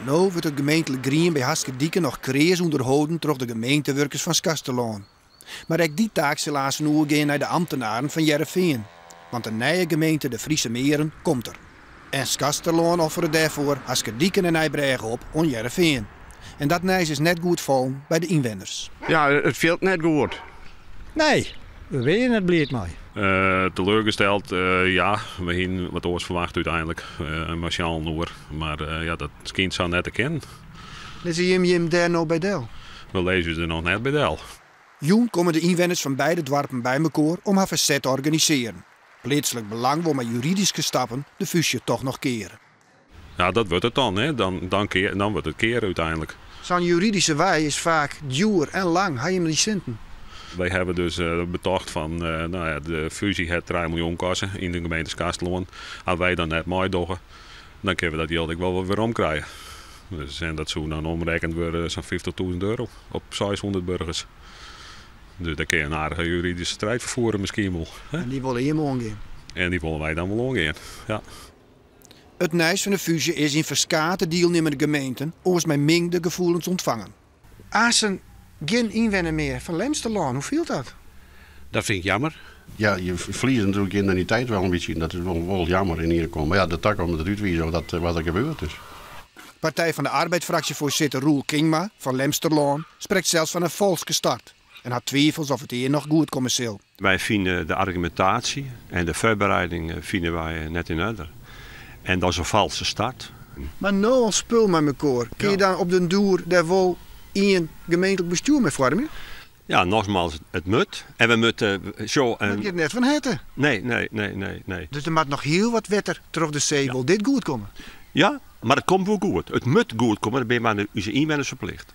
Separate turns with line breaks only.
Nu wordt het gemeentelijk grien bij Haskerdijken nog krees onderhouden door de gemeentewerkers van Skasterlaan. Maar ook die taak zal helaas nu gaan naar de ambtenaren van Jereveen. Want de nieuwe gemeente de Friese Meren komt er. En Skasterlaan offeren daarvoor Haskerdijken en Nijbregen op aan Jereveen. En dat nijs is net goed vallen bij de inwoners.
Ja, het viel net goed.
Nee, we weten het bleef mij.
Teleurgesteld, ja, we hebben wat oors verwacht uiteindelijk. Martiaal Noor, maar ja, dat kind zou net kennen.
Dan zie je hem daar nou bij Del.
We lezen er nog net bij Del.
Joen komen de inwoners van beide dorpen bij elkaar om haar verzet te organiseren. Plaatselijk belang wil met juridische stappen de fusie toch nog keren.
Ja, dat wordt het dan, hè. Dan wordt het keren uiteindelijk.
Zo'n juridische wij is vaak duur en lang. Ga je hem die centen?
Wij hebben dus betocht van de fusie het 3 miljoen kosten in de gemeente Skasterlaan. Als wij dan net mooi doen, dan kunnen we dat geld wel weer omkrijgen. Dus, en dat zou dan omrekend worden zo'n €50.000 op 600 burgers. Dus daar kun je een aardige juridische strijd vervoeren misschien wel. Hè?
En die willen helemaal omgaan.
En die willen wij dan wel omgaan, ja.
Het nijs van de fusie is in verskate deelnemende gemeenten oors met mingde gevoelens ontvangen. Assen geen inwoner meer van Lemsterlaan, hoe viel dat?
Dat vind ik jammer.
Ja, je verliest natuurlijk identiteit wel een beetje. Dat is wel jammer in ieder geval. Maar ja, de tak om het uitwijzen dat wat er gebeurd is.
Partij van de Arbeid-fractievoorzitter Roel Kingma van Lemsterlaan spreekt zelfs van een valse start. En had twijfels of het hier nog goed commercieel.
Wij vinden de argumentatie en de voorbereiding vinden wij net in orde. En dat is een valse start.
Maar nou al spul met elkaar. Kun je dan op den duur daar wel in gemeentelijk bestuur mee vormen?
Ja, nogmaals, het moet. En we moeten zo...
Dat je het net van heten.
Nee.
Dus er moet nog heel wat wetter terug de zee. Wil dit goed komen?
Ja, maar het komt wel goed. Het moet goed komen, dan ben je maar onze inwoners verplicht.